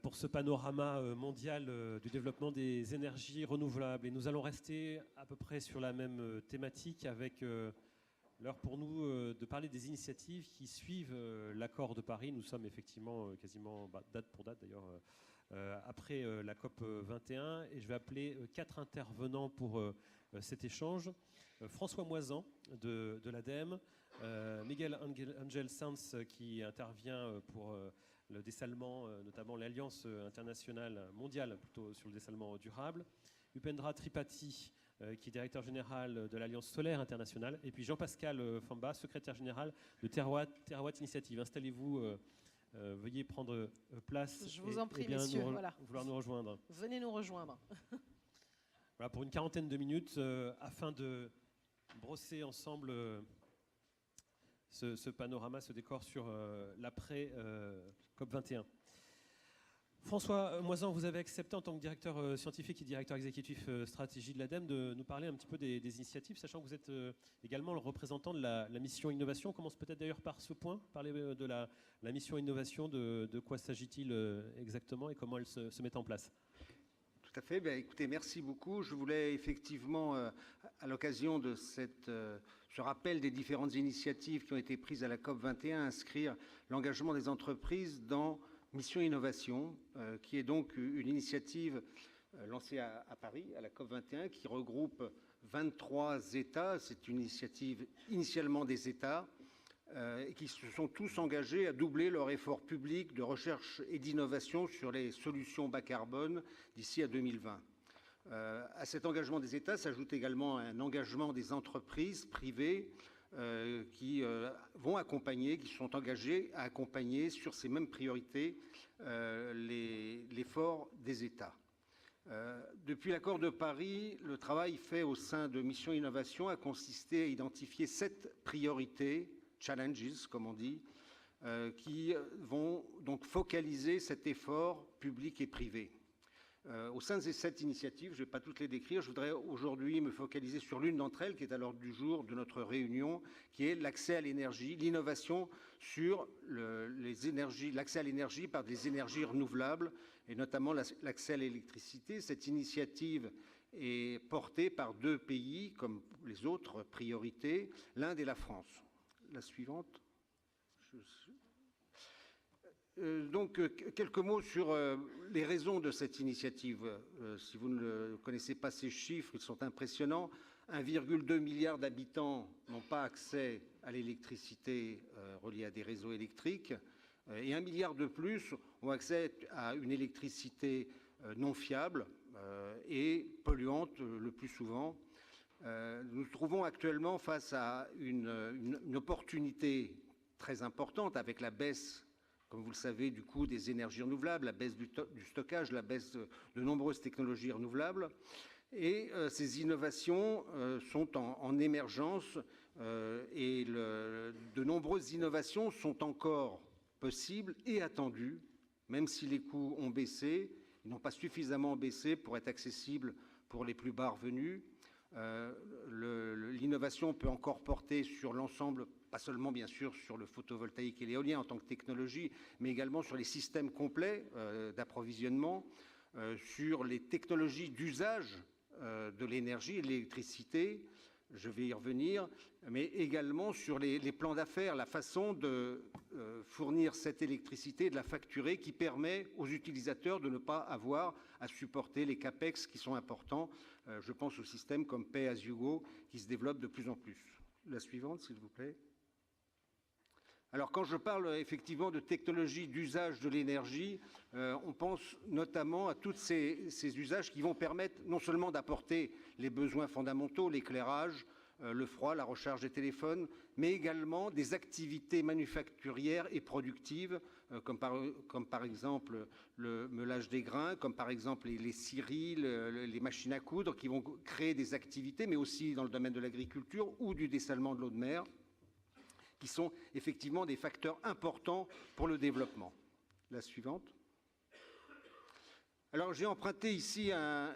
pour ce panorama mondial du développement des énergies renouvelables. Et nous allons rester à peu près sur la même thématique avec l'heure pour nous de parler des initiatives qui suivent l'accord de Paris. Nous sommes effectivement quasiment, date pour date d'ailleurs, après la COP 21. Et je vais appeler 4 intervenants pour cet échange. François Moisan de l'ADEME, Miguel Angel Sanz qui intervient pour le dessalement, notamment l'Alliance internationale mondiale plutôt sur le dessalement durable, Upendra Tripathi qui est directeur général de l'Alliance solaire internationale, et puis Jean-Pascal Famba, secrétaire général de Terawatt Initiative. Installez-vous, veuillez prendre place. Je vous en prie, messieurs, vouloir nous rejoindre. Venez nous rejoindre. Voilà, pour une quarantaine de minutes, afin de brosser ensemble ce panorama, ce décor sur l'après COP21. François Moisan, vous avez accepté en tant que directeur scientifique et directeur exécutif stratégie de l'ADEME de nous parler un petit peu des initiatives, sachant que vous êtes également le représentant de la mission innovation. On commence peut-être d'ailleurs par ce point, parler de la mission innovation, de quoi s'agit-il exactement et comment elle se met en place. Tout à fait. Écoutez, merci beaucoup. Je voulais effectivement, à l'occasion de ce rappel des différentes initiatives qui ont été prises à la COP21, inscrire l'engagement des entreprises dans Mission Innovation, qui est donc une initiative lancée à Paris, à la COP21, qui regroupe 23 États. C'est une initiative initialement des États et qui se sont tous engagés à doubler leur effort public de recherche et d'innovation sur les solutions bas carbone d'ici à 2020. À cet engagement des États s'ajoute également un engagement des entreprises privées qui vont accompagner, qui sont engagés à accompagner sur ces mêmes priorités l'effort des États. Depuis l'accord de Paris, le travail fait au sein de Mission Innovation a consisté à identifier 7 priorités, challenges comme on dit, qui vont donc focaliser cet effort public et privé. Au sein de ces 7 initiatives, je ne vais pas toutes les décrire, je voudrais aujourd'hui me focaliser sur l'une d'entre elles qui est à l'ordre du jour de notre réunion, qui est l'accès à l'énergie, l'innovation sur l'accès à l'énergie par des énergies renouvelables et notamment l'accès à l'électricité. Cette initiative est portée par 2 pays comme les autres priorités, l'Inde et la France. La suivante. Donc, quelques mots sur les raisons de cette initiative. Si vous ne connaissez pas ces chiffres, ils sont impressionnants. 1,2 milliard d'habitants n'ont pas accès à l'électricité reliée à des réseaux électriques et 1 milliard de plus ont accès à une électricité non fiable et polluante le plus souvent. Nous nous trouvons actuellement face à une opportunité très importante avec la baisse, comme vous le savez, du coût des énergies renouvelables, la baisse du stockage, la baisse de nombreuses technologies renouvelables. Et ces innovations sont en émergence et de nombreuses innovations sont encore possibles et attendues, même si les coûts ont baissé. Ils n'ont pas suffisamment baissé pour être accessibles pour les plus bas revenus. L'innovation peut encore porter sur l'ensemble, pas seulement bien sûr sur le photovoltaïque et l'éolien en tant que technologie, mais également sur les systèmes complets d'approvisionnement, sur les technologies d'usage de l'énergie et de l'électricité, je vais y revenir, mais également sur les plans d'affaires, la façon de fournir cette électricité, de la facturer, qui permet aux utilisateurs de ne pas avoir à supporter les capex qui sont importants. Je pense aux systèmes comme Pay as you go qui se développent de plus en plus. La suivante, s'il vous plaît. Alors, quand je parle effectivement de technologie d'usage de l'énergie, on pense notamment à tous ces usages qui vont permettre non seulement d'apporter les besoins fondamentaux, l'éclairage, le froid, la recharge des téléphones, mais également des activités manufacturières et productives, comme par exemple le meulage des grains, comme par exemple les scieries, les machines à coudre, qui vont créer des activités, mais aussi dans le domaine de l'agriculture ou du dessalement de l'eau de mer, qui sont effectivement des facteurs importants pour le développement. La suivante. Alors j'ai emprunté ici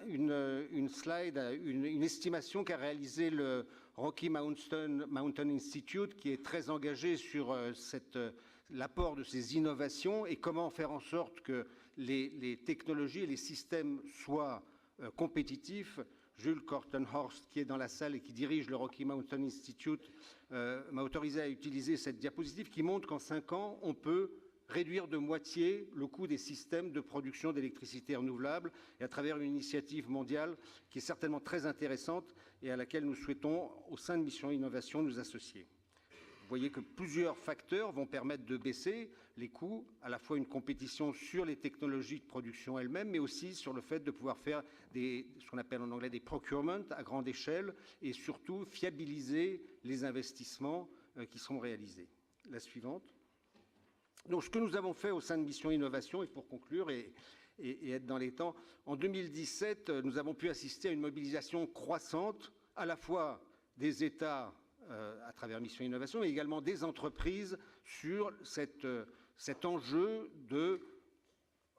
une slide, une estimation qu'a réalisée le Rocky Mountain Institute, qui est très engagé sur l'apport de ces innovations et comment faire en sorte que les technologies et les systèmes soient compétitifs. Jules Kortenhorst, qui est dans la salle et qui dirige le Rocky Mountain Institute, m'a autorisé à utiliser cette diapositive qui montre qu'en 5 ans, on peut réduire de moitié le coût des systèmes de production d'électricité renouvelable, et à travers une initiative mondiale qui est certainement très intéressante et à laquelle nous souhaitons, au sein de Mission Innovation, nous associer. Vous voyez que plusieurs facteurs vont permettre de baisser les coûts, à la fois une compétition sur les technologies de production elles-mêmes, mais aussi sur le fait de pouvoir faire ce qu'on appelle en anglais des procurements à grande échelle, et surtout fiabiliser les investissements qui sont réalisés. La suivante. Donc, ce que nous avons fait au sein de Mission Innovation, et pour conclure et être dans les temps, en 2017, nous avons pu assister à une mobilisation croissante, à la fois des États à travers Mission Innovation, mais également des entreprises sur cet enjeu de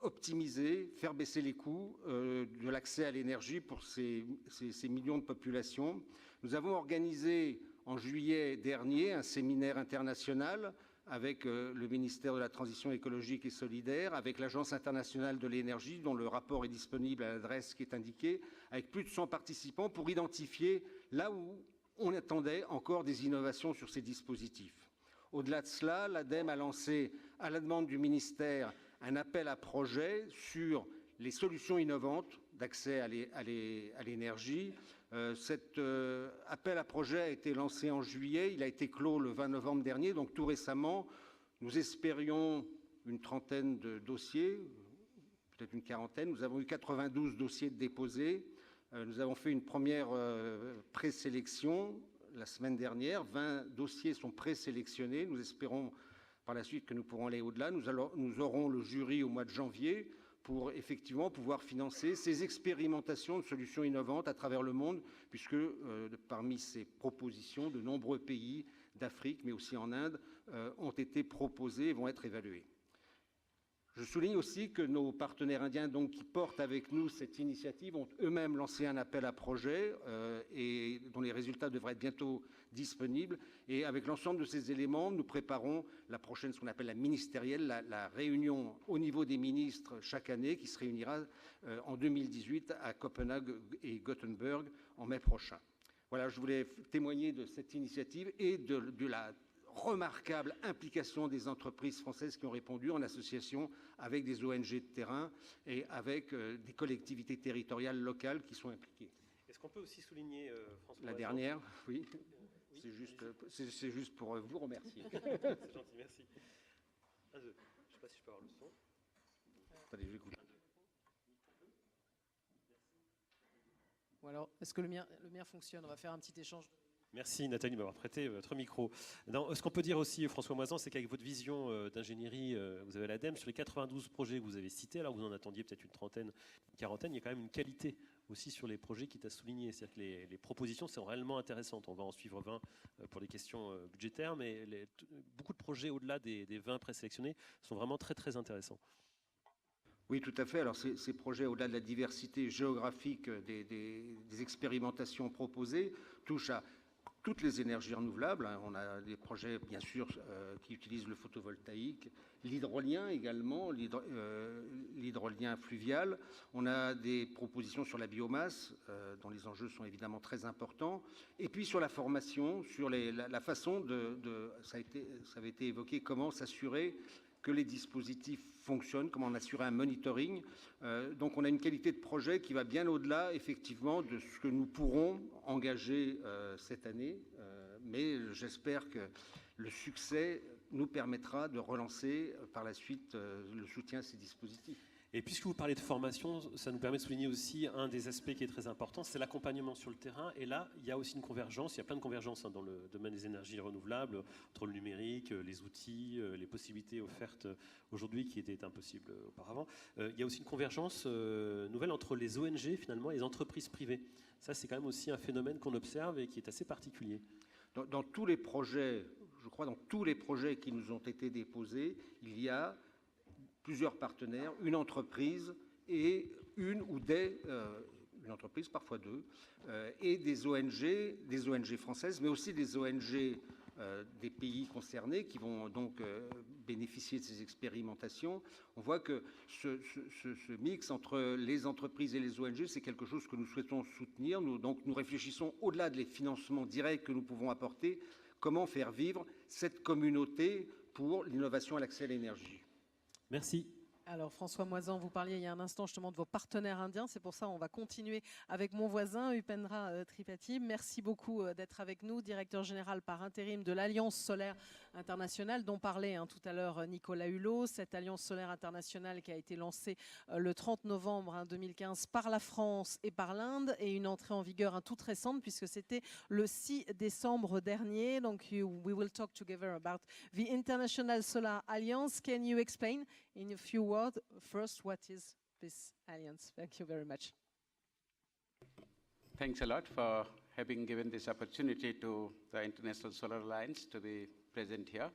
optimiser, faire baisser les coûts de l'accès à l'énergie pour ces millions de populations. Nous avons organisé en juillet dernier un séminaire international avec le ministère de la Transition écologique et solidaire, avec l'Agence internationale de l'énergie, dont le rapport est disponible à l'adresse qui est indiquée, avec plus de 100 participants pour identifier là où on attendait encore des innovations sur ces dispositifs. Au-delà de cela, l'ADEME a lancé, à la demande du ministère, un appel à projets sur les solutions innovantes d'accès à l'énergie. Cet appel à projet a été lancé en juillet, il a été clos le 20 novembre dernier, donc tout récemment. Nous espérions une trentaine de dossiers, peut-être une quarantaine. Nous avons eu 92 dossiers déposés. Nous avons fait une première présélection la semaine dernière. 20 dossiers sont présélectionnés. Nous espérons par la suite que nous pourrons aller au-delà. Nous aurons le jury au mois de janvier pour effectivement pouvoir financer ces expérimentations de solutions innovantes à travers le monde, puisque parmi ces propositions, de nombreux pays d'Afrique, mais aussi en Inde, ont été proposés et vont être évalués. Je souligne aussi que nos partenaires indiens, donc, qui portent avec nous cette initiative, ont eux-mêmes lancé un appel à projet et dont les résultats devraient être bientôt disponibles. Et avec l'ensemble de ces éléments, nous préparons la prochaine, ce qu'on appelle la ministérielle, la réunion au niveau des ministres chaque année, qui se réunira en 2018 à Copenhague et Gothenburg en mai prochain. Voilà, je voulais témoigner de cette initiative et de la remarquable implication des entreprises françaises qui ont répondu en association avec des ONG de terrain et avec des collectivités territoriales locales qui sont impliquées. Est-ce qu'on peut aussi souligner, François, la dernière, oui, c'est juste pour vous remercier. C'est gentil, merci. Je ne sais pas si je peux avoir le son. Attendez, je vais écouter. Ou alors, est-ce que le mien fonctionne? On va faire un petit échange. Merci Nathalie de m'avoir prêté votre micro. Ce qu'on peut dire aussi, François Moisan, c'est qu'avec votre vision d'ingénierie, vous avez l'ADEME, sur les 92 projets que vous avez cités, alors vous en attendiez peut-être une trentaine, une quarantaine, il y a quand même une qualité aussi sur les projets qui t'a souligné. C'est-à-dire que les propositions sont réellement intéressantes. On va en suivre 20 pour les questions budgétaires, mais beaucoup de projets au-delà des 20 présélectionnés sont vraiment très très intéressants. Oui, tout à fait. Alors, ces projets, au-delà de la diversité géographique des expérimentations proposées, touchent à toutes les énergies renouvelables. On a des projets, bien sûr, qui utilisent le photovoltaïque, l'hydrolien également, l'hydrolien fluvial. On a des propositions sur la biomasse, dont les enjeux sont évidemment très importants. Et puis sur la formation, sur la façon ça avait été évoqué, comment s'assurer que les dispositifs fonctionnent, comment on assure un monitoring. Donc on a une qualité de projet qui va bien au-delà, effectivement, de ce que nous pourrons engager cette année. Mais j'espère que le succès nous permettra de relancer par la suite le soutien à ces dispositifs. Et puisque vous parlez de formation, ça nous permet de souligner aussi un des aspects qui est très important, c'est l'accompagnement sur le terrain. Et là, il y a aussi une convergence, il y a plein de convergences dans le domaine des énergies renouvelables, entre le numérique, les outils, les possibilités offertes aujourd'hui qui étaient impossibles auparavant. Il y a aussi une convergence nouvelle entre les ONG finalement et les entreprises privées. Ça, c'est quand même aussi un phénomène qu'on observe et qui est assez particulier. Dans tous les projets, je crois, dans tous les projets qui nous ont été déposés, il y a plusieurs partenaires, une entreprise et une entreprise, parfois deux, et des ONG françaises, mais aussi des ONG des pays concernés qui vont donc bénéficier de ces expérimentations. On voit que ce mix entre les entreprises et les ONG, c'est quelque chose que nous souhaitons soutenir. Nous réfléchissons au-delà des financements directs que nous pouvons apporter, comment faire vivre cette communauté pour l'innovation et l'accès à l'énergie. Merci. Alors François Moisan, vous parliez il y a un instant justement de vos partenaires indiens, c'est pour ça qu'on va continuer avec mon voisin Upendra Tripathi. Merci beaucoup d'être avec nous, directeur général par intérim de l'Alliance solaire internationale dont parlait tout à l'heure Nicolas Hulot. Cette Alliance solaire internationale qui a été lancée le 30 novembre 2015 par la France et par l'Inde et une entrée en vigueur toute récente puisque c'était le 6 décembre dernier. Donc we will talk together about the International Solar Alliance. Can you explain in a few words, first, what is this alliance? Thank you very much. Thanks a lot for having given this opportunity to the International Solar Alliance to be present here.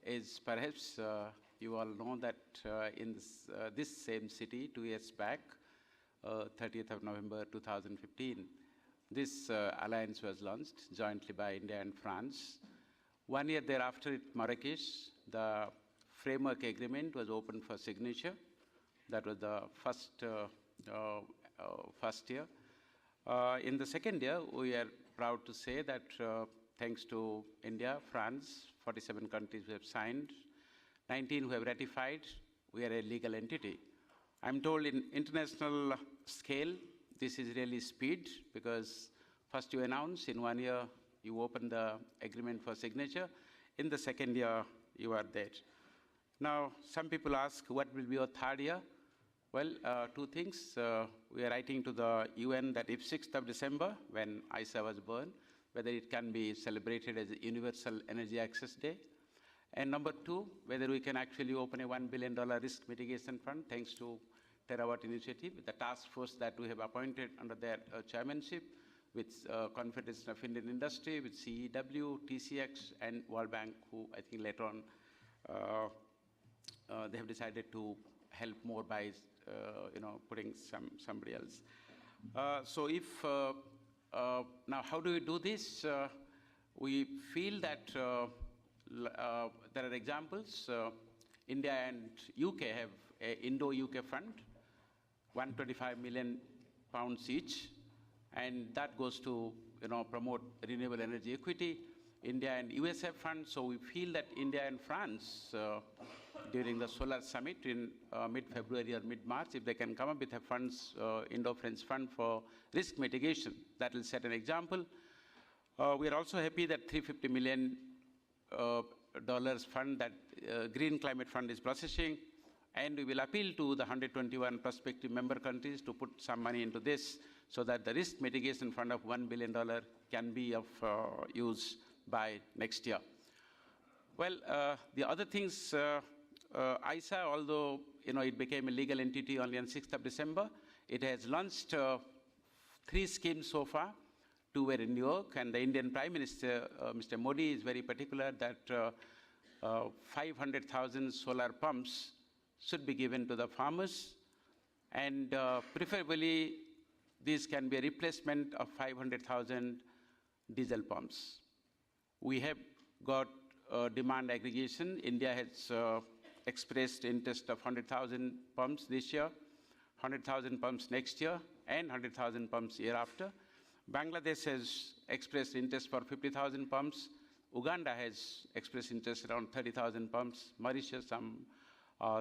As perhaps you all know that in this same city 2 years back, 30th of November 2015, this alliance was launched jointly by India and France. 1 year thereafter at Marrakesh, the framework agreement was opened for signature. That was the first year. In the second year, we are proud to say that thanks to India, France, 47 countries who have signed, 19 who have ratified, we are a legal entity. I'm told in international scale, this is really speed because first you announce, in 1 year, you open the agreement for signature. In the second year, you are there. Now, some people ask, what will be your third year? Well, two things. We are writing to the UN that if 6th of December, when ISA was born, whether it can be celebrated as a Universal Energy Access Day. And number two, whether we can actually open a $1 billion risk mitigation fund, thanks to Terawatt Initiative, the task force that we have appointed under their chairmanship, with Confederation of Indian Industry, with CEW, TCX, and World Bank, who I think later on they have decided to help more by putting somebody else. So if now how do we do this? We feel that there are examples. India and UK have an Indo-UK fund, 125 million pounds each. And that goes to promote renewable energy equity. India and USA fund. So we feel that India and France, during the Solar Summit in mid-February or mid-March, if they can come up with a funds, Indo-French fund for risk mitigation, that will set an example. We are also happy that $350 million fund that Green Climate Fund is processing. And we will appeal to the 121 prospective member countries to put some money into this, so that the risk mitigation fund of $1 billion can be of use by next year. Well, the other things, ISA, although it became a legal entity only on 6th of December, it has launched 3 schemes so far. 2 were in New York, and the Indian Prime Minister, Mr. Modi, is very particular that 500,000 solar pumps should be given to the farmers, and preferably these can be a replacement of 500,000 diesel pumps. We have got demand aggregation. India has expressed interest of 100,000 pumps this year, 100,000 pumps next year, and 100,000 pumps year after. Bangladesh has expressed interest for 50,000 pumps. Uganda has expressed interest around 30,000 pumps. Mauritius, some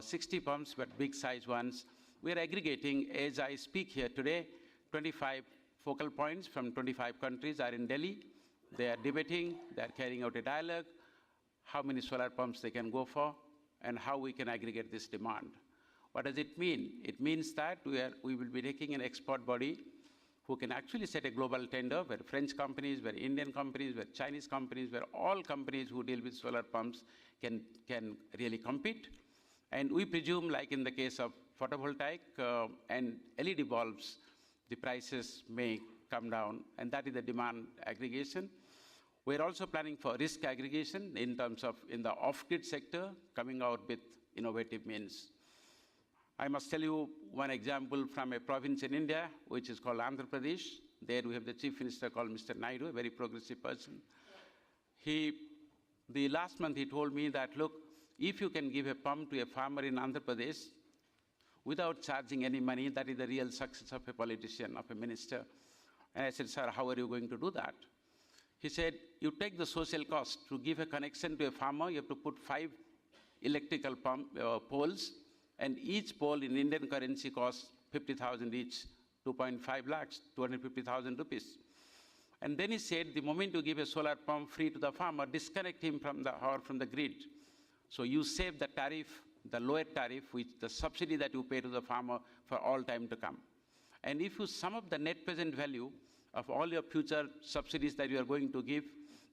60 pumps, but big size ones. We are aggregating, as I speak here today, 25 focal points from 25 countries are in Delhi. They are debating, they are carrying out a dialogue, how many solar pumps they can go for, and how we can aggregate this demand. What does it mean? It means that we will be taking an export body who can actually set a global tender where French companies, where Indian companies, where Chinese companies, where all companies who deal with solar pumps can really compete. And we presume, like in the case of photovoltaic and LED bulbs, the prices may come down, and that is the demand aggregation. We're also planning for risk aggregation in terms of in the off-grid sector, coming out with innovative means. I must tell you one example from a province in India, which is called Andhra Pradesh. There we have the chief minister called Mr. Naidu, a very progressive person. The last month he told me that, look, if you can give a pump to a farmer in Andhra Pradesh without charging any money, that is the real success of a politician, of a minister. And I said, sir, how are you going to do that? He said, you take the social cost. To give a connection to a farmer, you have to put 5 electrical poles, and each pole in Indian currency costs 50,000 each, 2.5 lakhs, 250,000 rupees. And then he said, the moment you give a solar pump free to the farmer, disconnect him from the grid. So you save the tariff, the lower tariff, which the subsidy that you pay to the farmer for all time to come. And if you sum up the net present value of all your future subsidies that you are going to give,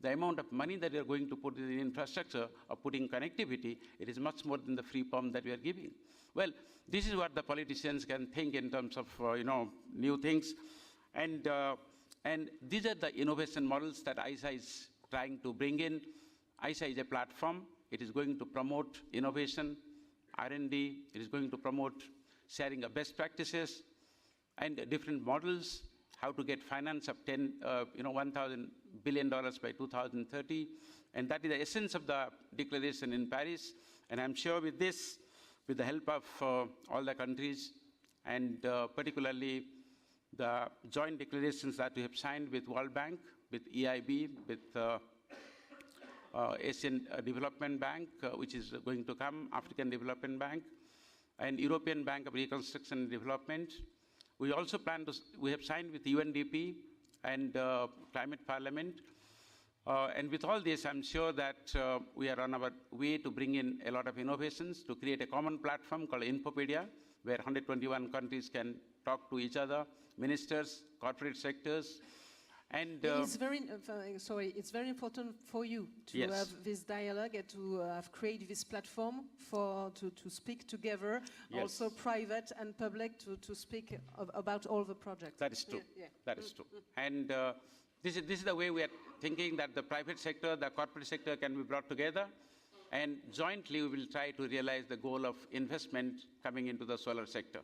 the amount of money that you are going to put in the infrastructure or putting connectivity, it is much more than the free pump that we are giving. Well, this is what the politicians can think in terms of new things. And these are the innovation models that ISA is trying to bring in. ISA is a platform. It is going to promote innovation, R&D. It is going to promote sharing of best practices and different models, how to get finance of $1,000 billion by 2030. And that is the essence of the declaration in Paris. And I'm sure with this, with the help of all the countries, and particularly the joint declarations that we have signed with World Bank, with EIB, with Asian Development Bank, which is going to come, African Development Bank, and European Bank of Reconstruction and Development. We also we have signed with UNDP and Climate Parliament. And with all this, I'm sure that we are on our way to bring in a lot of innovations to create a common platform called Infopedia, where 121 countries can talk to each other, ministers, corporate sectors. And it's it's very important for you to have this dialogue and to have created this platform to speak together, also private and public, to speak about all the projects. That is true. That is true. And this is the way we are thinking, that the private sector, the corporate sector can be brought together, and jointly we will try to realize the goal of investment coming into the solar sector.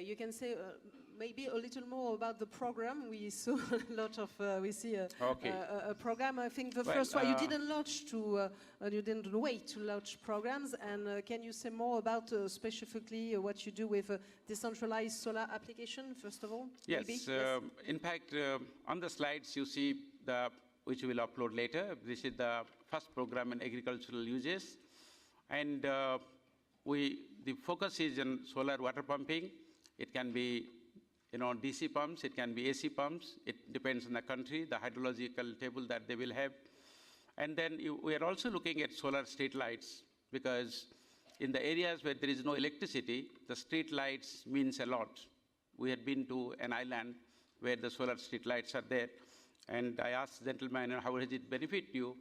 You can say maybe a little more about the program. We saw a lot of, we see a program. I think the first one, you didn't launch you didn't wait to launch programs. And can you say more about specifically what you do with decentralized solar application, first of all? Yes, in fact, on the slides you see, which we will upload later, this is the first program in agricultural uses. And the focus is on solar water pumping. It can be DC pumps, it can be AC pumps. It depends on the country, the hydrological table that they will have. And then we are also looking at solar street lights, because in the areas where there is no electricity, the street lights means a lot. We had been to an island where the solar street lights are there. And I asked the gentleman, how does it benefit you?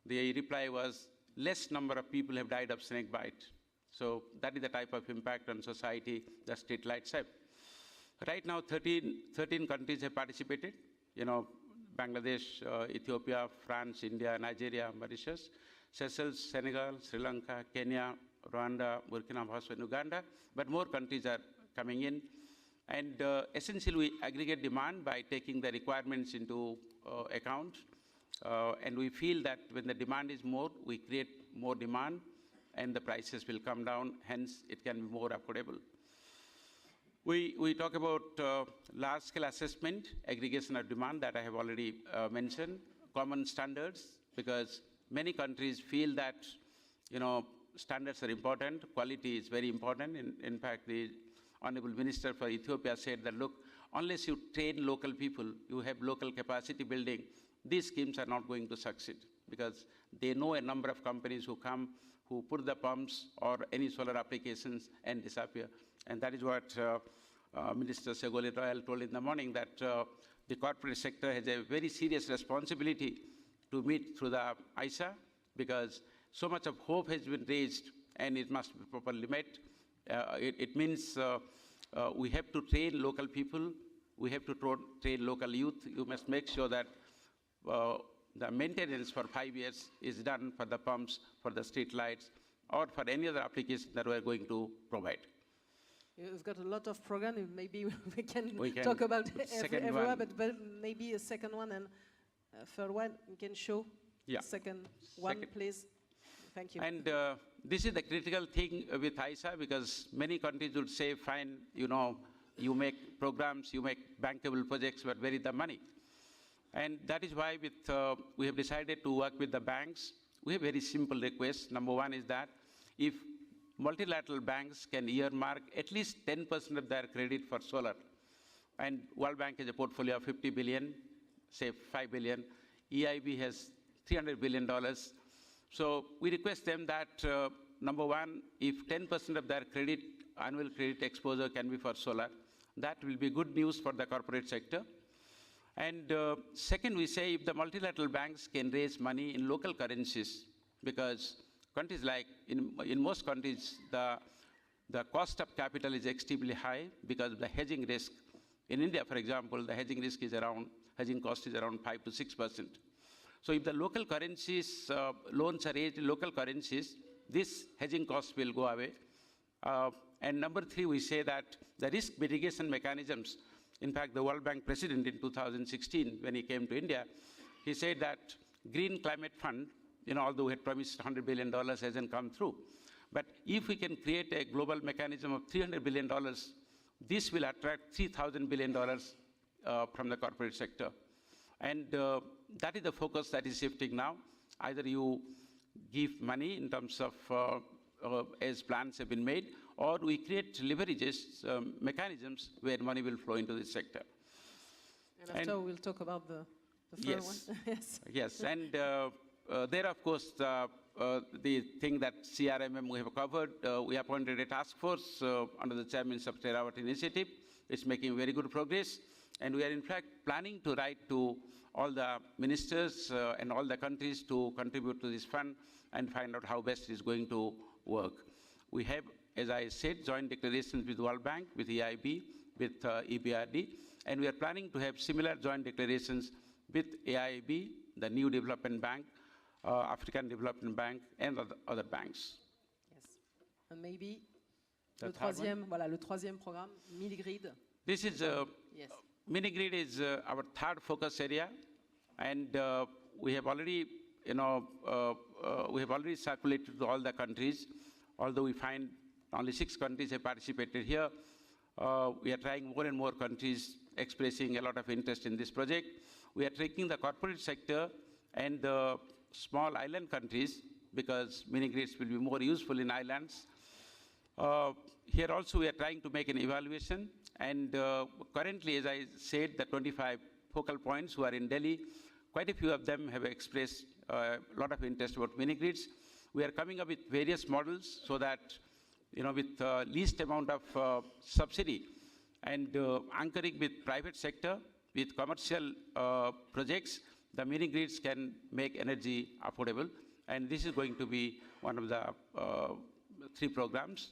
The reply was, less number of people have died of snake bite. So that is the type of impact on society that street lights have. Right now, 13 countries have participated. Bangladesh, Ethiopia, France, India, Nigeria, Mauritius, Seychelles, Senegal, Sri Lanka, Kenya, Rwanda, Burkina Faso, and Uganda. But more countries are coming in. And essentially, we aggregate demand by taking the requirements into account. And we feel that when the demand is more, we create more demand, and the prices will come down, hence it can be more affordable. We talk about large-scale assessment, aggregation of demand that I have already mentioned, common standards, because many countries feel that standards are important, quality is very important. In fact, the Honorable Minister for Ethiopia said that, look, unless you train local people, you have local capacity building, these schemes are not going to succeed, because they know a number of companies who come, who put the pumps or any solar applications and disappear. And that is what Minister Segoli Royal told in the morning, that the corporate sector has a very serious responsibility to meet through the ISA, because so much of hope has been raised and it must be properly met. It means we have to train local people, we have to train local youth. You must make sure that the maintenance for 5 years is done for the pumps, for the street lights, or for any other application that we are going to provide. You've got a lot of programs. Maybe we can We talk can- about second everywhere, one. but maybe a second one and a third one. You can show Yeah. second one, Second. please. Thank you. And this is the critical thing with ISA, because many countries would say, fine, you know, you make programs, you make bankable projects, but where is the money? And that is why we have decided to work with the banks. We have very simple requests. Number one is that if multilateral banks can earmark at least 10% of their credit for solar, and World Bank has a portfolio of 50 billion, say 5 billion, EIB has $300 billion. So we request them that, number one, if 10% of their credit, annual credit exposure can be for solar, that will be good news for the corporate sector. And second, we say if the multilateral banks can raise money in local currencies, because countries like, in most countries, the cost of capital is extremely high because of the hedging risk. In India, for example, the hedging cost is around 5 to 6%. So if the local currencies, loans are raised in local currencies, this hedging cost will go away. And number three, we say that the risk mitigation mechanisms, in fact, the World Bank president in 2016, when he came to India, he said that Green Climate Fund, you know, although we had promised $100 billion, hasn't come through. But if we can create a global mechanism of $300 billion, this will attract $3,000 billion from the corporate sector. And that is the focus that is shifting now. Either you give money in terms of, as plans have been made, or we create leverages, mechanisms where money will flow into this sector. And after we'll talk about the third Yes. one. Yes. Yes, and there, of course, the thing that CRMM we have covered, we appointed a task force under the chairmanship of Terawatt Initiative. It's making very good progress. And we are, in fact, planning to write to all the ministers and all the countries to contribute to this fund and find out how best it is going to work. We have, as I said, joint declarations with World Bank, with EIB, with EBRD, and we are planning to have similar joint declarations with AIIB, the New Development Bank, African Development Bank, and other banks. Yes. And maybe The le third one? le troisième programme, Mini-Grid. This is, Yes. mini-grid is our third focus area, and we have already, we have already circulated to all the countries, although we find only 6 countries have participated here. We are trying more and more countries expressing a lot of interest in this project. We are taking the corporate sector and the small island countries, because mini-grids will be more useful in islands. Here also we are trying to make an evaluation, and currently, as I said, the 25 focal points who are in Delhi, quite a few of them have expressed a lot of interest about mini-grids. We are coming up with various models so that, with least amount of subsidy and anchoring with private sector, with commercial projects, the mini-grids can make energy affordable. And this is going to be one of the 3 programs.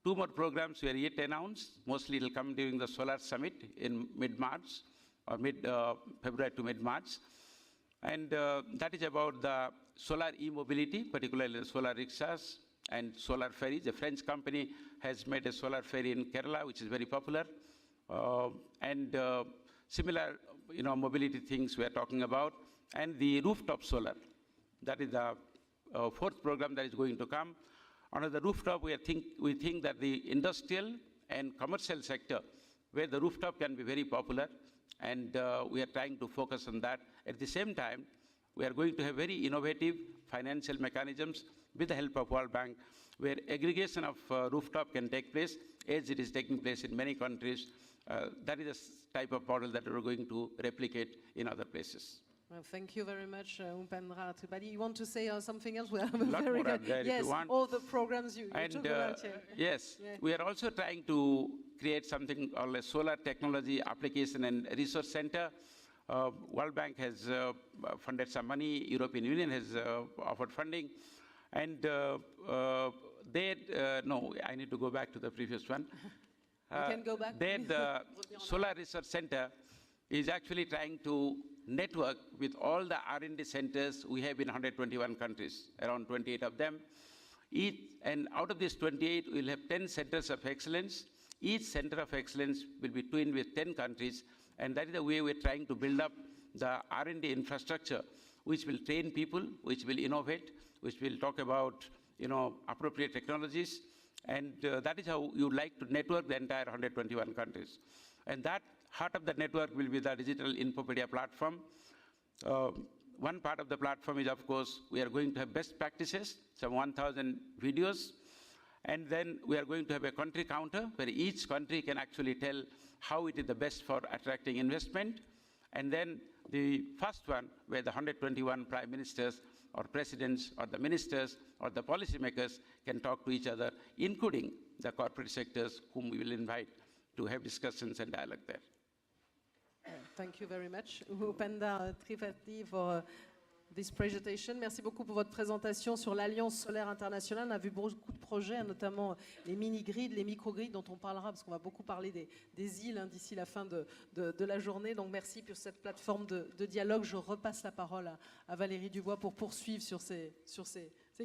2 more programs were yet announced. Mostly it will come during the Solar Summit in mid-March, or mid-February to mid-March. And that is about the solar e-mobility, particularly the solar rickshaws and solar ferries. A French company has made a solar ferry in Kerala, which is very popular. And similar, mobility things we are talking about. And the rooftop solar. That is the 4th program that is going to come. Under the rooftop, we think that the industrial and commercial sector, where the rooftop can be very popular, and we are trying to focus on that. At the same time, we are going to have very innovative financial mechanisms with the help of World Bank, where aggregation of rooftop can take place, as it is taking place in many countries. That is the type of model that we're going to replicate in other places. Well, thank you very much, Upendra Tripathi. You want to say something else? We are Lot very more are good. there if Yes, you want. all the programs you And talk about here. yes, Yeah. we are also trying to create something called a solar technology application and resource center. World Bank has funded some money. European Union has offered funding. And no, I need to go back to the previous one. You can go back. There, the Solar Research Center is actually trying to network with all the R&D centers we have in 121 countries, around 28 of them. And out of these 28, we'll have 10 centers of excellence, Each center of excellence will be twinned with 10 countries, and that is the way we're trying to build up the R&D infrastructure, which will train people, which will innovate, which will talk about appropriate technologies, and that is how you like to network the entire 121 countries. And that heart of the network will be the digital Infopedia platform. One part of the platform is, of course, we are going to have best practices, some 1,000 videos, and then we are going to have a country counter where each country can actually tell how it is the best for attracting investment. And then the first one, where the 121 prime ministers or presidents or the ministers or the policymakers can talk to each other, including the corporate sectors whom we will invite to have discussions and dialogue there. Thank you very much, Upendra Tripathi, for this presentation. Merci beaucoup pour votre présentation sur l'Alliance solaire internationale. On a vu beaucoup de projets, notamment les mini-grids, les micro-grids dont on parlera, parce qu'on va beaucoup parler des îles d'ici la fin de la journée. Donc merci pour cette plateforme de dialogue. Je repasse la parole à Valérie Dubois pour poursuivre sur ces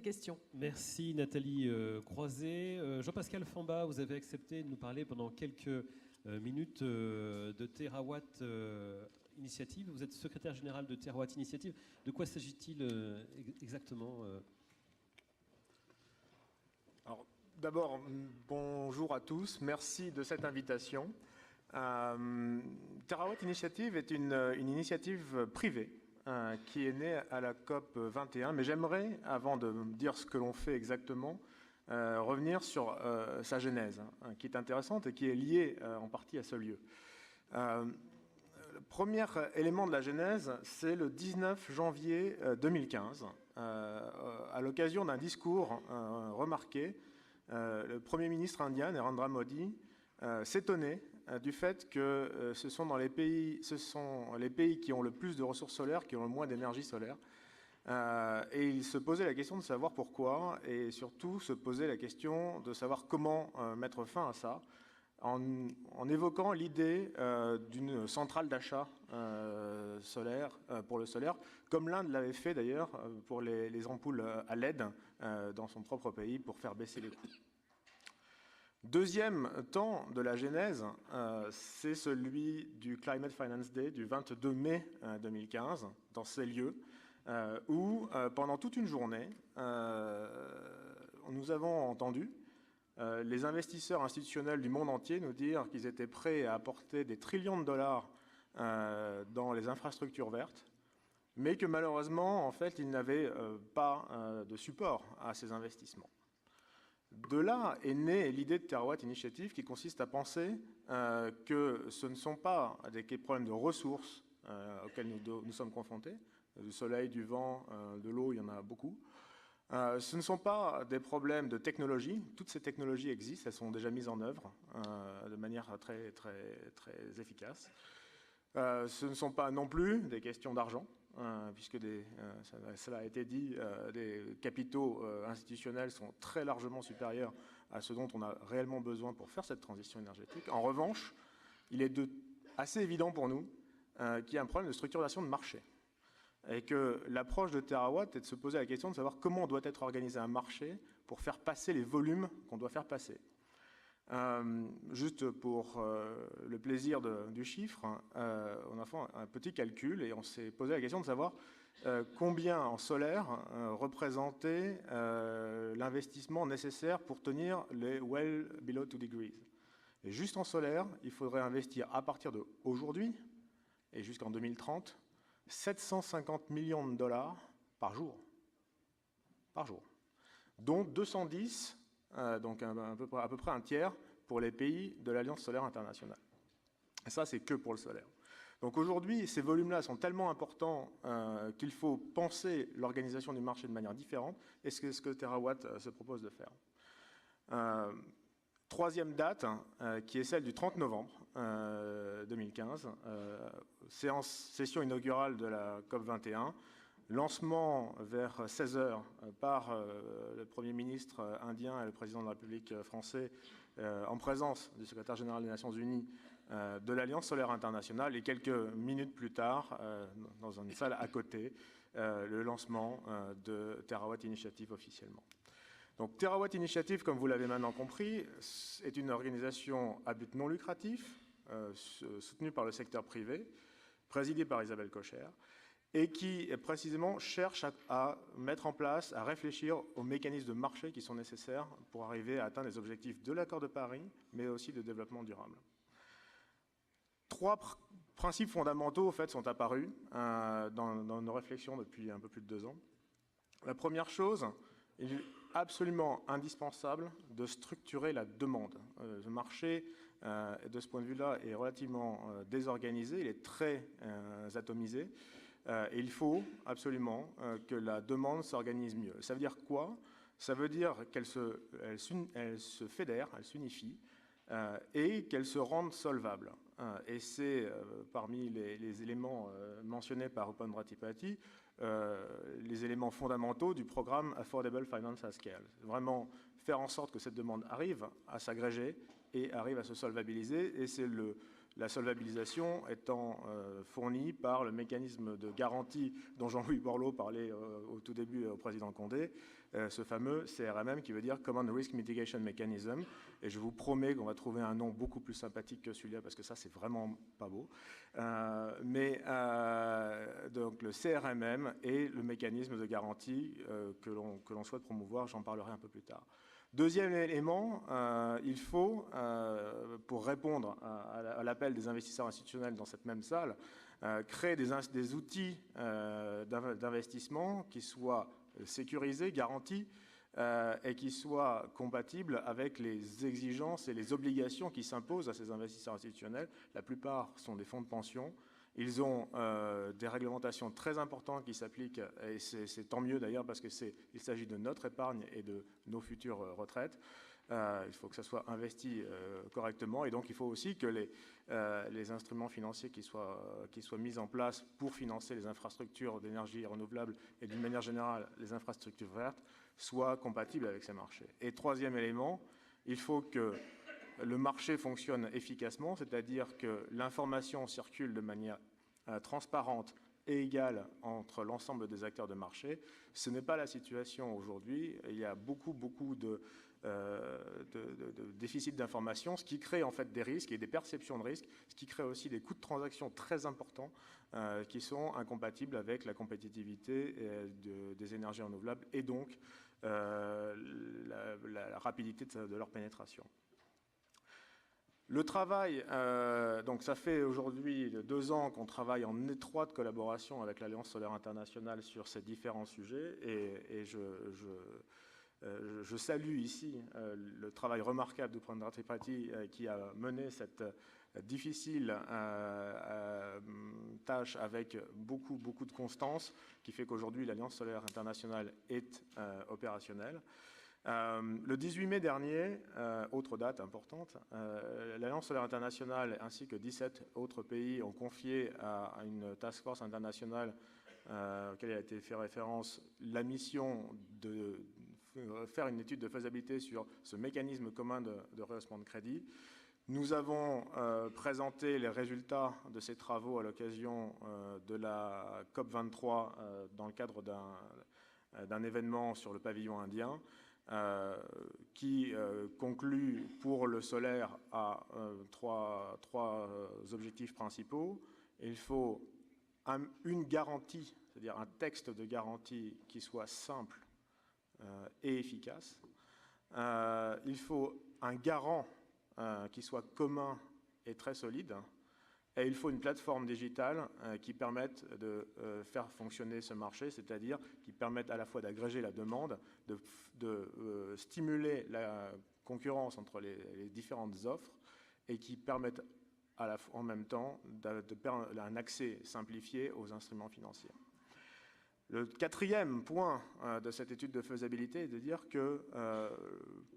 questions. Merci Nathalie Croiset. Jean-Pascal Famba, vous avez accepté de nous parler pendant quelques minutes de Terawatt Initiative. Vous êtes secrétaire général de Terawatt Initiative. De quoi s'agit-il exactement Alors, d'abord, bonjour à tous. Merci de cette invitation. Terawatt Initiative est une initiative privée qui est née à la COP 21. Mais j'aimerais, avant de dire ce que l'on fait exactement, revenir sur sa genèse, qui est intéressante et qui est liée en partie à ce lieu. Le premier élément de la genèse, c'est le 19 janvier 2015, à l'occasion d'un discours remarqué. Le Premier ministre indien, Narendra Modi, s'étonnait du fait que ce sont les pays qui ont le plus de ressources solaires qui ont le moins d'énergie solaire. Et il se posait la question de savoir pourquoi, et surtout se posait la question de savoir comment mettre fin à ça, en évoquant l'idée d'une centrale d'achat solaire pour le solaire, comme l'Inde l'avait fait d'ailleurs pour les ampoules à LED dans son propre pays pour faire baisser les coûts. Deuxième temps de la genèse, c'est celui du Climate Finance Day du 22 mai 2015, dans ces lieux, où pendant toute une journée, nous avons entendu les investisseurs institutionnels du monde entier nous dire qu'ils étaient prêts à apporter des trillions de dollars dans les infrastructures vertes, mais que malheureusement, en fait, ils n'avaient pas de support à ces investissements. De là est née l'idée de Terawatt Initiative qui consiste à penser que ce ne sont pas des problèmes de ressources auxquels nous sommes confrontés, du soleil, du vent, de l'eau, il y en a beaucoup. Ce ne sont pas des problèmes de technologie. Toutes ces technologies existent, elles sont déjà mises en œuvre de manière très, très, très efficace. Ce ne sont pas non plus des questions d'argent, puisque cela a été dit, les capitaux institutionnels sont très largement supérieurs à ce dont on a réellement besoin pour faire cette transition énergétique. En revanche, il est assez évident pour nous qu'il y a un problème de structuration de marché. Et que l'approche de Terawatt est de se poser la question de savoir comment doit être organisé un marché pour faire passer les volumes qu'on doit faire passer. Juste pour le plaisir du chiffre, on a fait un petit calcul et on s'est posé la question de savoir combien en solaire représentait l'investissement nécessaire pour tenir les well below 2 degrees. Et juste en solaire, il faudrait investir à partir d'aujourd'hui et jusqu'en 2030 750 millions de dollars par jour, dont 210, donc à peu près un tiers, pour les pays de l'Alliance solaire internationale. Et ça, c'est que pour le solaire. Donc aujourd'hui, ces volumes-là sont tellement importants qu'il faut penser l'organisation du marché de manière différente, et c'est ce que Terawatt se propose de faire. Troisième date, qui est celle du 30 novembre 2015, session inaugurale de la COP21, lancement vers 16h par le Premier ministre indien et le Président de la République français en présence du secrétaire général des Nations Unies de l'Alliance solaire internationale, et quelques minutes plus tard, dans une salle à côté, le lancement de Terawatt Initiative officiellement. Donc Terawatt Initiative, comme vous l'avez maintenant compris, est une organisation à but non lucratif, soutenue par le secteur privé, présidée par Isabelle Kocher, et qui précisément cherche à mettre en place, à réfléchir aux mécanismes de marché qui sont nécessaires pour arriver à atteindre les objectifs de l'accord de Paris, mais aussi de développement durable. Trois principes fondamentaux, en fait, sont apparus dans nos réflexions depuis un peu plus de 2 ans. La première chose, il est absolument indispensable de structurer la demande. Le marché, de ce point de vue-là, est relativement désorganisé, il est très atomisé. Et il faut absolument que la demande s'organise mieux. Ça veut dire quoi? Ça veut dire qu'elle se fédère, elle s'unifie, et qu'elle se rende solvable. Et c'est parmi les éléments mentionnés par Upendra Tripathi, les éléments fondamentaux du programme Affordable Finance at Scale. Vraiment faire en sorte que cette demande arrive à s'agréger et arrive à se solvabiliser, et c'est la solvabilisation étant fournie par le mécanisme de garantie dont Jean-Louis Borloo parlait au tout début au président Condé, ce fameux CRMM qui veut dire Common Risk Mitigation Mechanism. Et je vous promets qu'on va trouver un nom beaucoup plus sympathique que celui-là, parce que ça, c'est vraiment pas beau. Donc le CRMM est le mécanisme de garantie que l'on souhaite promouvoir, j'en parlerai un peu plus tard. Deuxième élément, il faut, pour répondre à l'appel des investisseurs institutionnels dans cette même salle, créer des outils d'investissement qui soient sécurisés, garantis, et qui soient compatibles avec les exigences et les obligations qui s'imposent à ces investisseurs institutionnels. La plupart sont des fonds de pension. Ils ont des réglementations très importantes qui s'appliquent, et c'est tant mieux d'ailleurs parce qu'il s'agit de notre épargne et de nos futures retraites. Il faut que ça soit investi correctement, et donc il faut aussi que les instruments financiers qui soient mis en place pour financer les infrastructures d'énergie renouvelable et d'une manière générale les infrastructures vertes soient compatibles avec ces marchés. Et troisième élément, il faut que le marché fonctionne efficacement, c'est-à-dire que l'information circule de manière transparente et égale entre l'ensemble des acteurs de marché. Ce n'est pas la situation aujourd'hui. Il y a beaucoup de déficits d'information, ce qui crée en fait des risques et des perceptions de risques, ce qui crée aussi des coûts de transaction très importants qui sont incompatibles avec la compétitivité des énergies renouvelables et donc la rapidité de leur pénétration. Le travail, donc ça fait aujourd'hui 2 ans qu'on travaille en étroite collaboration avec l'Alliance solaire internationale sur ces différents sujets, et je salue ici le travail remarquable d'Upendra Tripathi qui a mené cette difficile tâche avec beaucoup de constance, qui fait qu'aujourd'hui l'Alliance solaire internationale est opérationnelle. Le 18 mai dernier, autre date importante, l'Alliance solaire internationale ainsi que 17 autres pays ont confié à une task force internationale auquel a été fait référence la mission de faire une étude de faisabilité sur ce mécanisme commun de rehaussement de crédit. Nous avons présenté les résultats de ces travaux à l'occasion de la COP23 dans le cadre d'un événement sur le pavillon indien. Qui conclut pour le solaire à trois objectifs principaux. Il faut une garantie, c'est-à-dire un texte de garantie qui soit simple et efficace. Il faut un garant qui soit commun et très solide. Et il faut une plateforme digitale qui permette de faire fonctionner ce marché, c'est-à-dire qui permette à la fois d'agréger la demande, de stimuler la concurrence entre les différentes offres, et qui permette en même temps un accès simplifié aux instruments financiers. Le quatrième point de cette étude de faisabilité est de dire que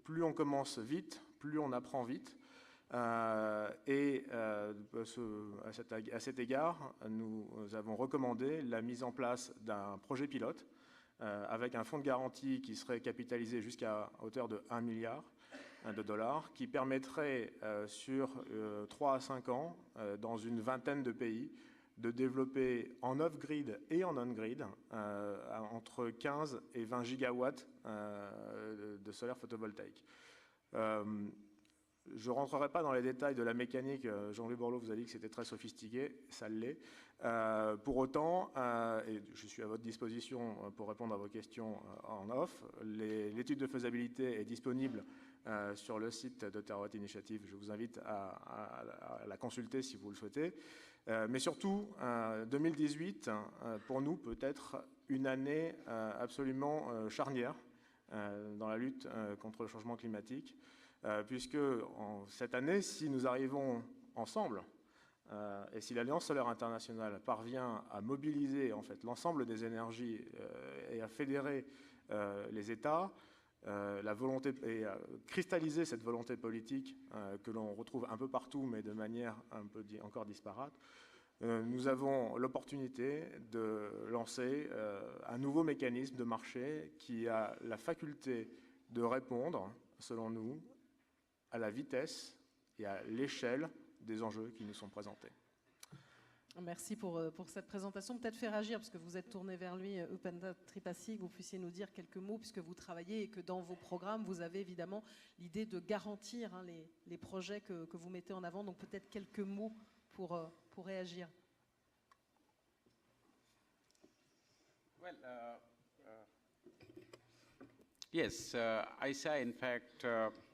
plus on commence vite, plus on apprend vite. À cet égard, nous avons recommandé la mise en place d'un projet pilote avec un fonds de garantie qui serait capitalisé jusqu'à hauteur de 1 milliard de dollars, qui permettrait sur 3 à 5 ans, dans une vingtaine de pays, de développer en off-grid et en on-grid entre 15 et 20 gigawatts de solaire photovoltaïque. Je ne rentrerai pas dans les détails de la mécanique. Jean-Louis Borloo vous a dit que c'était très sophistiqué, ça l'est. Pour autant, et je suis à votre disposition pour répondre à vos questions en off, l'étude de faisabilité est disponible sur le site de Terawatt Initiative. Je vous invite à la consulter si vous le souhaitez. Mais surtout, 2018, pour nous, peut être une année absolument charnière dans la lutte contre le changement climatique. Puisque cette année, si nous arrivons ensemble, et si l'Alliance solaire internationale parvient à mobiliser en fait l'ensemble des énergies et à fédérer les États, la volonté et à cristalliser cette volonté politique que l'on retrouve un peu partout, mais de manière un peu encore disparate, nous avons l'opportunité de lancer un nouveau mécanisme de marché qui a la faculté de répondre, selon nous, à la vitesse et à l'échelle des enjeux qui nous sont présentés. Merci pour cette présentation. Peut-être faire agir, parce que vous êtes tourné vers lui, Upendra Tripathi, que vous puissiez nous dire quelques mots, puisque vous travaillez et que dans vos programmes, vous avez évidemment l'idée de garantir les projets que vous mettez en avant. Donc peut-être quelques mots pour réagir. Well, yes, ISA, in fact,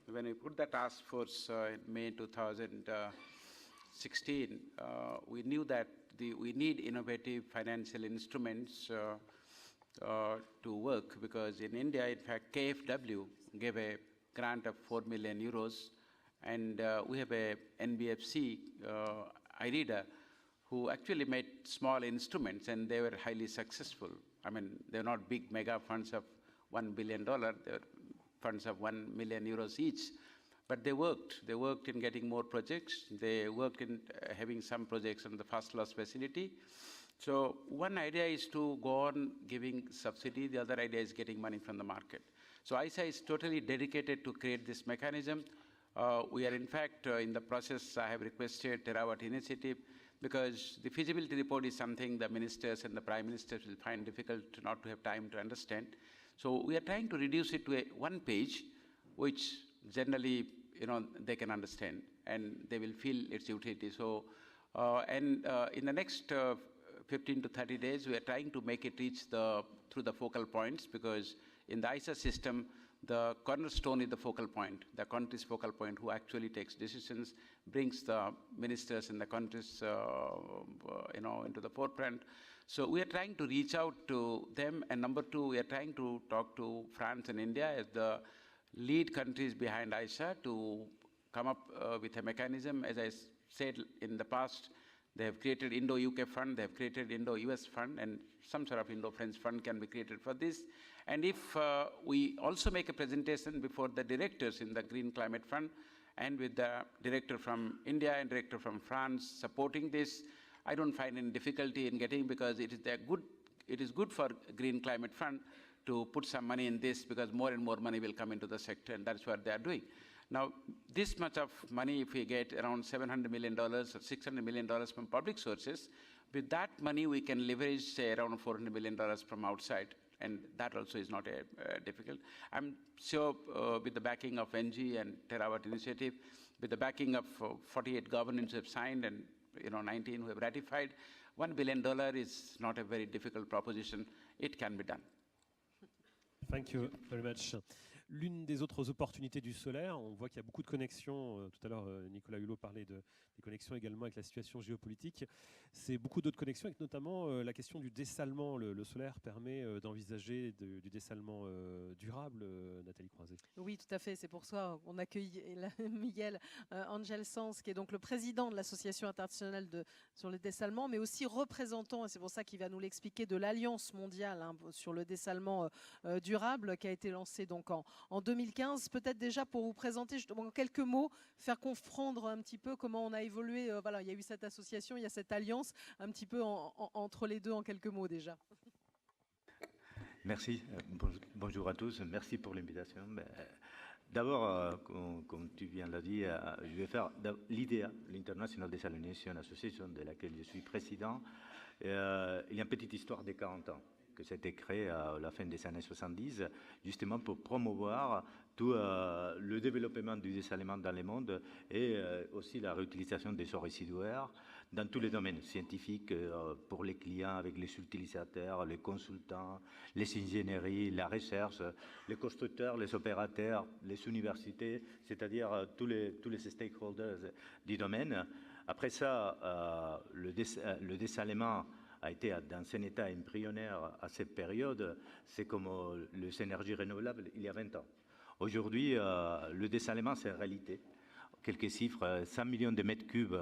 when we put the task force in May 2016, we knew that we need innovative financial instruments to work, because in India, in fact, KfW gave a grant of 4 million euros, and we have a NBFC, IRIDA, who actually made small instruments, and they were highly successful. I mean, they're not big mega funds of $1 billion. They're funds of 1 million euros each. But they worked. They worked in getting more projects. They worked in having some projects on the first loss facility. So one idea is to go on giving subsidy. The other idea is getting money from the market. So ISA is totally dedicated to create this mechanism. We are, in fact, in the process. I have requested Terawatt Initiative, because the feasibility report is something the ministers and the prime ministers will find difficult not to have time to understand. So we are trying to reduce it to one page, which generally, they can understand, and they will feel its utility. So, in the next 15 to 30 days, we are trying to make it reach through the focal points, because in the ISA system, the cornerstone is the focal point, the country's focal point, who actually takes decisions, brings the ministers and the countries, into the forefront. So we are trying to reach out to them. And number two, we are trying to talk to France and India as the lead countries behind ISA to come up with a mechanism. As I said in the past, they have created Indo-UK fund, they have created Indo-US fund, and some sort of Indo-French fund can be created for this. And if we also make a presentation before the directors in the Green Climate Fund, and with the director from India and director from France supporting this, I don't find any difficulty in getting, because it is good for Green Climate Fund to put some money in this, because more and more money will come into the sector, and that's what they are doing. Now, this much of money, if we get around $700 million or $600 million from public sources, with that money we can leverage, say, around $400 million from outside, and that also is not difficult. I'm sure with the backing of NG and Terawatt Initiative, with the backing of 48 governments who have signed and 19 who have ratified, $1 billion is not a very difficult proposition. It can be done. Thank you very much. L'une des autres opportunités du solaire, on voit qu'il y a beaucoup de connexions. Tout à l'heure, Nicolas Hulot parlait des connexions également avec la situation géopolitique. C'est beaucoup d'autres connexions, avec notamment la question du dessalement. Le solaire permet d'envisager du dessalement durable, Nathalie Croiset. Oui, tout à fait. C'est pour ça qu'on accueille Miguel Angelsens, qui est donc le président de l'Association internationale sur le dessalement, mais aussi représentant, et c'est pour ça qu'il va nous l'expliquer, de l'Alliance mondiale sur le dessalement durable, qui a été lancée donc en 2015. Peut-être déjà pour vous présenter justement en quelques mots, faire comprendre un petit peu comment on a évolué. Voilà, il y a eu cette association, il y a cette alliance, un petit peu entre les deux en quelques mots déjà. Merci, bonjour à tous, merci pour l'invitation. D'abord, comme tu viens de le dire, je vais faire l'IDEA, l'International Desalination Association, de laquelle je suis président. Il y a une petite histoire de 40 ans que c'était créé à la fin des années 70, justement pour promouvoir tout le développement du dessalement dans le monde et aussi la réutilisation des eaux résiduaires dans tous les domaines scientifiques, pour les clients, avec les utilisateurs, les consultants, les ingénieries, la recherche, les constructeurs, les opérateurs, les universités, c'est-à-dire tous les stakeholders du domaine. Après ça, le dessalement a été dans un état embryonnaire à cette période, c'est comme les énergies renouvelables il y a 20 ans. Aujourd'hui, le dessalement, c'est une réalité. Quelques chiffres, 100 millions de mètres cubes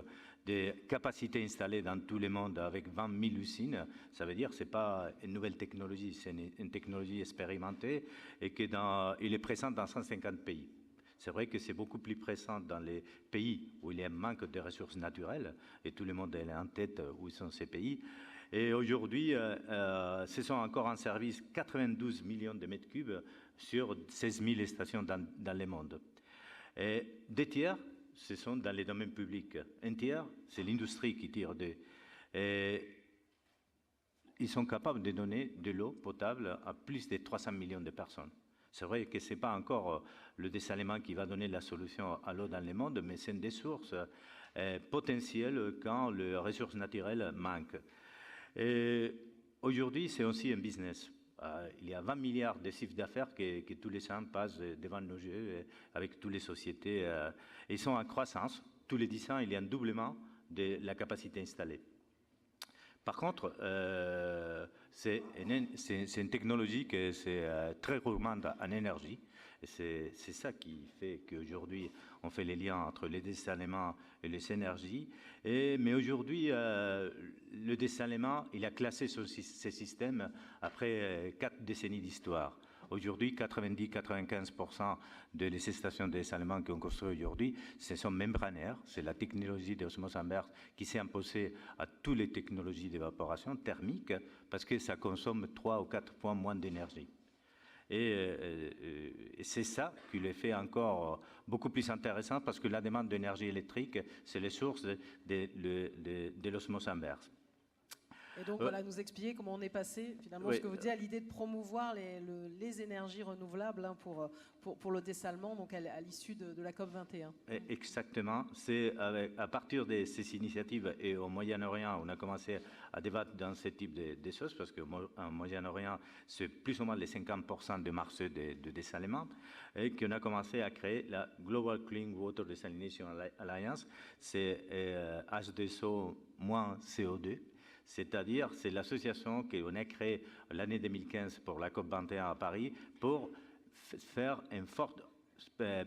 de capacités installées dans tout le monde avec 20 000 usines. Ça veut dire que ce n'est pas une nouvelle technologie, c'est une technologie expérimentée et qu'il est présent dans 150 pays. C'est vrai que c'est beaucoup plus présent dans les pays où il y a un manque de ressources naturelles et tout le monde est en tête où sont ces pays. Et aujourd'hui, ce sont encore en service 92 millions de mètres cubes sur 16 000 stations dans le monde. Et 2 tiers, ce sont dans les domaines publics. 1 tiers, c'est l'industrie qui tire d'eux. Et ils sont capables de donner de l'eau potable à plus de 300 millions de personnes. C'est vrai que ce n'est pas encore le dessalement qui va donner la solution à l'eau dans le monde, mais c'est une des sources potentielles quand les ressources naturelles manquent. Et aujourd'hui, c'est aussi un business. Il y a 20 milliards de chiffres d'affaires qui tous les ans passent devant nos yeux avec toutes les sociétés. Ils sont en croissance. Tous les 10 ans, il y a un doublement de la capacité installée. Par contre, c'est une technologie qui est très gourmande en énergie. C'est ça qui fait qu'aujourd'hui, on fait les liens entre les dessalements et les énergies. Mais aujourd'hui, le dessalement, il a classé ces systèmes après 4 décennies d'histoire. Aujourd'hui, 90-95% des stations de dessalement qu'on construit aujourd'hui, ce sont membranaires. C'est la technologie d'osmose inverse qui s'est imposée à toutes les technologies d'évaporation thermique parce que ça consomme 3 ou 4 fois moins d'énergie. Et c'est ça qui le fait encore beaucoup plus intéressant parce que la demande d'énergie électrique, c'est les sources de l'osmose inverse. Et donc, voilà, nous expliquer comment on est passé, finalement, ce que vous dites, à l'idée de promouvoir les énergies renouvelables pour le dessalement, donc à l'issue de la COP21. Exactement. C'est à partir de ces initiatives et au Moyen-Orient, on a commencé à débattre dans ce type de choses, parce qu'au Moyen-Orient, c'est plus ou moins les 50% du marché de dessalement, et qu'on a commencé à créer la Global Clean Water Desalination Alliance, c'est H2O moins CO2. C'est-à-dire, c'est l'association qu'on a créée l'année 2015 pour la COP21 à Paris pour faire une forte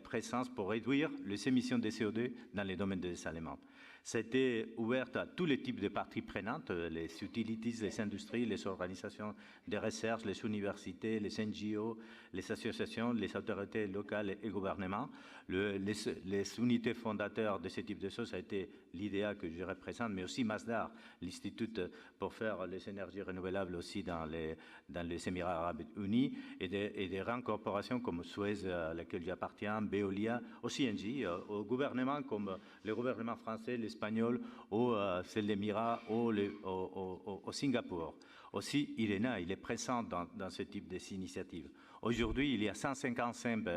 présence pour réduire les émissions de CO2 dans les domaines de dessalement. C'était ouvert à tous les types de parties prenantes, les utilities, les industries, les organisations de recherche, les universités, les NGO, les associations, les autorités locales et gouvernements. Les unités fondateurs de ce type de choses, ça a été l'IDEA que je représente, mais aussi Masdar, l'Institut pour faire les énergies renouvelables aussi dans les Émirats arabes unis, et des grandes corporations comme Suez, à laquelle j'appartiens, Veolia, aussi NG, au gouvernement comme le gouvernement français, l'espagnol, ou celle des Émirats, ou au Singapour. Aussi, IRENA, il est présent dans ce type d'initiatives. Aujourd'hui, il y a 155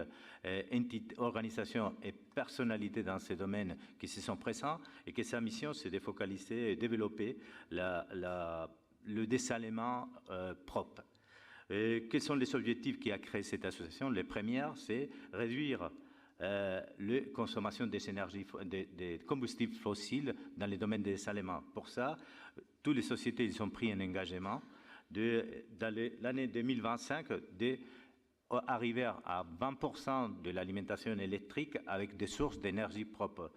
organisations et personnalités dans ces domaines qui se sont présents et que sa mission, c'est de focaliser et développer le dessalement propre. Quels sont les objectifs qui a créé cette association? Les premières, c'est réduire la consommation des énergies, des combustibles fossiles dans les domaines des dessalements. Pour ça, toutes les sociétés ils ont pris un engagement dans l'année 2025 d'arriver à 20% de l'alimentation électrique avec des sources d'énergie propres,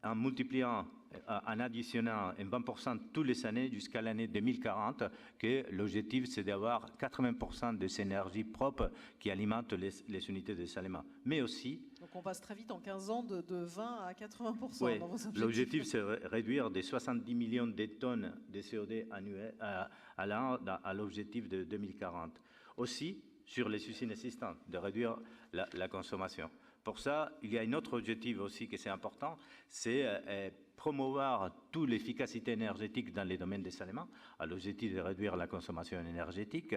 en multipliant, en additionnant 20% toutes les années jusqu'à l'année 2040, que l'objectif c'est d'avoir 80% des énergies propres qui alimentent les unités de dessalement. Mais aussi... Donc on passe très vite en 15 ans de 20 à 80% oui, dans vos objectifs. L'objectif c'est réduire de 70 millions de tonnes de CO2 annuels à l'objectif de 2040. Aussi, sur les usines existantes, de réduire la consommation. Pour ça, il y a un autre objectif aussi qui est important, c'est promouvoir toute l'efficacité énergétique dans les domaines des aliments, à l'objectif de réduire la consommation énergétique,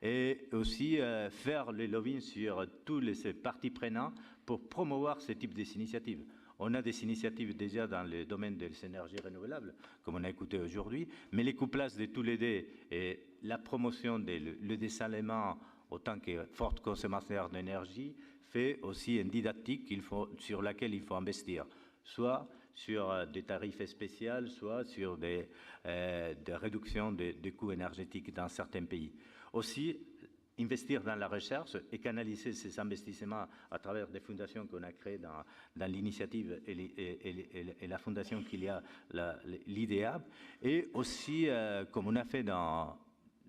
et aussi faire le lobbying sur tous les parties prenantes pour promouvoir ce type d'initiatives. On a des initiatives déjà dans le domaine des énergies renouvelables, comme on a écouté aujourd'hui, mais les couplages de tous les deux et la promotion le dessalement autant que forte consommateur d'énergie fait aussi une didactique sur laquelle il faut investir, soit sur des tarifs spéciaux, soit sur des réductions des coûts énergétiques dans certains pays. Aussi, investir dans la recherche et canaliser ces investissements à travers des fondations qu'on a créées dans l'initiative et la fondation qu'il y a, l'IDEA, et aussi, comme on a fait dans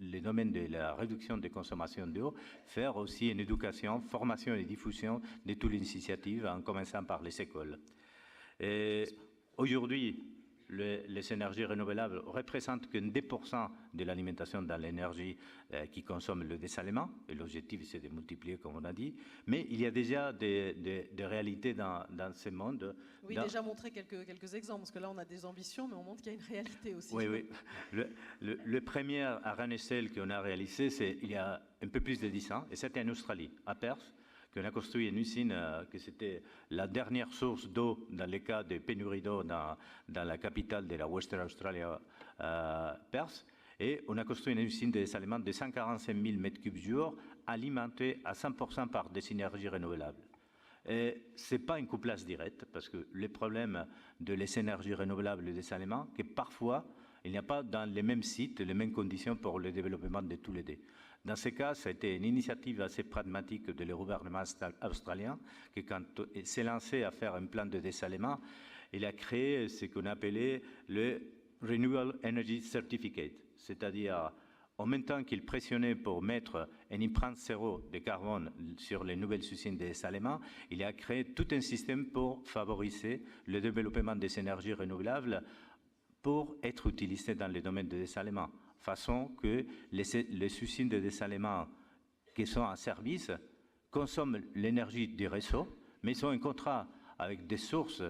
les domaines de la réduction des consommations d'eau, faire aussi une éducation, formation et diffusion de toutes les initiatives, en commençant par les écoles. Aujourd'hui, les énergies renouvelables représentent que 2% de l'alimentation dans l'énergie qui consomme le dessalement, et l'objectif c'est de multiplier comme on a dit, mais il y a déjà des réalités dans ce monde. Oui, déjà montrer quelques exemples, parce que là on a des ambitions, mais on montre qu'il y a une réalité aussi. Oui, oui. Le premier à grande échelle qu'on a réalisé, c'est il y a un peu plus de 10 ans, et c'était en Australie, à Perth, qu'on a construit une usine que c'était la dernière source d'eau dans les cas de pénurie d'eau dans la capitale de la Western Australia, Perth. Et on a construit une usine de dessalement de 145 000 m3 jour, alimentée à 100% par des énergies renouvelables. Ce n'est pas un couplage direct, parce que le problème de les énergies renouvelables et des dessalement, que parfois, il n'y a pas dans les mêmes sites, les mêmes conditions pour le développement de tous les deux. Dans ce cas, ça a été une initiative assez pragmatique de le gouvernement australien, qui, quand il s'est lancé à faire un plan de dessalement, il a créé ce qu'on appelait le Renewable Energy Certificate, c'est-à-dire en même temps qu'il pressionnait pour mettre une empreinte zéro de carbone sur les nouvelles usines de dessalement, il a créé tout un système pour favoriser le développement des énergies renouvelables pour être utilisées dans le domaine de dessalement, façon que les usines de dessalement qui sont en service consomment l'énergie du réseau, mais ils ont un contrat avec des sources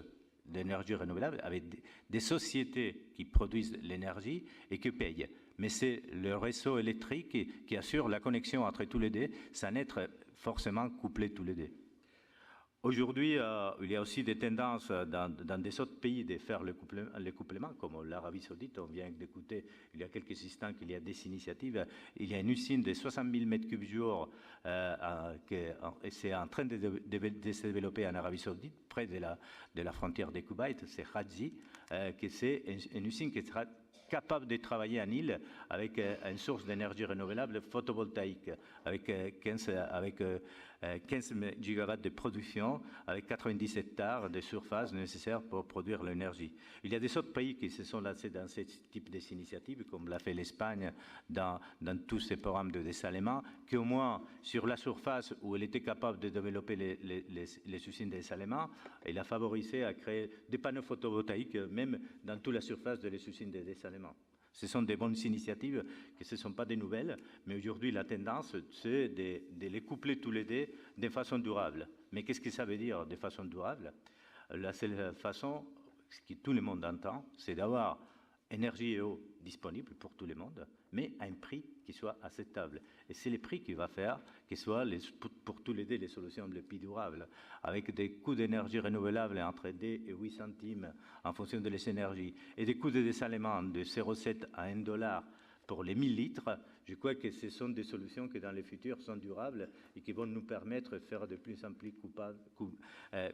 d'énergie renouvelable, avec des sociétés qui produisent l'énergie et qui payent. Mais c'est le réseau électrique qui assure la connexion entre tous les deux, sans être forcément couplés tous les deux. Aujourd'hui, il y a aussi des tendances dans des autres pays de faire le couplement, comme l'Arabie Saoudite. On vient d'écouter il y a quelques instants qu'il y a des initiatives. Il y a une usine de 60 000 m3 jour c'est en train de se développer en Arabie Saoudite, près de la frontière de Koweït. C'est Raji, qui c'est une usine qui sera capable de travailler en île avec une source d'énergie renouvelable photovoltaïque, avec 15 gigawatts de production, avec 90 hectares de surface nécessaires pour produire l'énergie. Il y a des autres pays qui se sont lancés dans ce type d'initiatives, comme l'a fait l'Espagne dans tous ces programmes de dessalement, qui au moins sur la surface où elle était capable de développer les usines de dessalement, elle a favorisé à créer des panneaux photovoltaïques, même dans toute la surface de les usines de dessalement. Ce sont des bonnes initiatives, que ce ne sont pas des nouvelles, mais aujourd'hui la tendance, c'est de les coupler tous les deux de façon durable. Mais qu'est-ce que ça veut dire de façon durable? La seule façon, ce que tout le monde entend, c'est d'avoir énergie et eau disponibles pour tout le monde, mais à un prix qui soit acceptable. Et c'est le prix qui va faire que ce soit pour tous les deux les solutions les plus durables, avec des coûts d'énergie renouvelable entre 2 et 8 centimes en fonction de les énergies, et des coûts de dessalement de 0,7 à 1 dollar pour les 1000 litres. Je crois que ce sont des solutions qui dans le futur sont durables et qui vont nous permettre de faire de plus en plus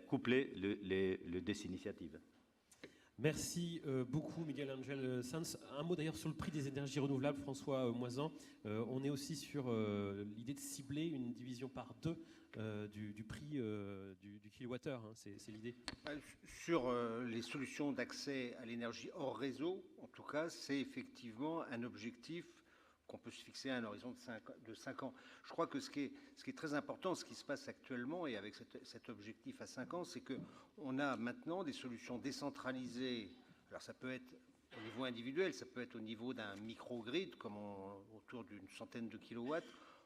coupler les deux initiatives. Merci beaucoup Miguel Angel Sanz. Un mot d'ailleurs sur le prix des énergies renouvelables, François Moisan. On est aussi sur l'idée de cibler une division par 2 du prix du kilowattheure, hein, c'est l'idée. Sur les solutions d'accès à l'énergie hors réseau, en tout cas, c'est effectivement un objectif qu'on peut se fixer à un horizon de 5 ans. Je crois que ce qui est très important, ce qui se passe actuellement, et avec cet objectif à 5 ans, c'est qu'on a maintenant des solutions décentralisées. Alors ça peut être au niveau individuel, ça peut être au niveau d'un microgrid, comme autour d'une centaine de kilowatts.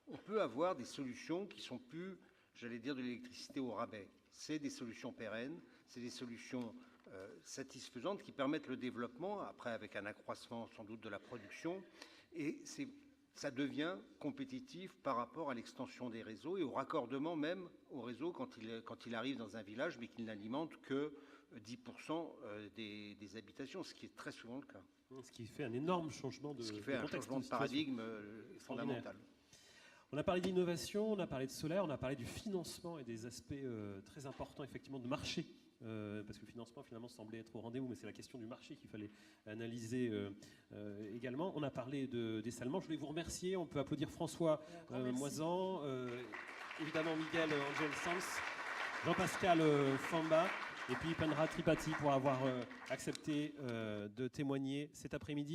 on peut avoir des solutions qui sont plus, j'allais dire, de l'électricité au rabais. C'est des solutions pérennes, c'est des solutions satisfaisantes qui permettent le développement, après avec un accroissement sans doute de la production, et ça devient compétitif par rapport à l'extension des réseaux et au raccordement même au réseau quand il arrive dans un village, mais qu'il n'alimente que 10% des habitations, ce qui est très souvent le cas. Ce qui fait un énorme changement de Ce qui fait un contexte, changement de paradigme fondamental. On a parlé d'innovation, on a parlé de solaire, on a parlé du financement et des aspects très importants effectivement de marché. Parce que le financement finalement semblait être au rendez-vous, mais c'est la question du marché qu'il fallait analyser également. On a parlé de dessalement. Je voulais vous remercier. On peut applaudir François Moisan, évidemment Miguel Angel Sanz, Jean-Pascal Famba et puis Upendra Tripathi pour avoir accepté de témoigner cet après-midi.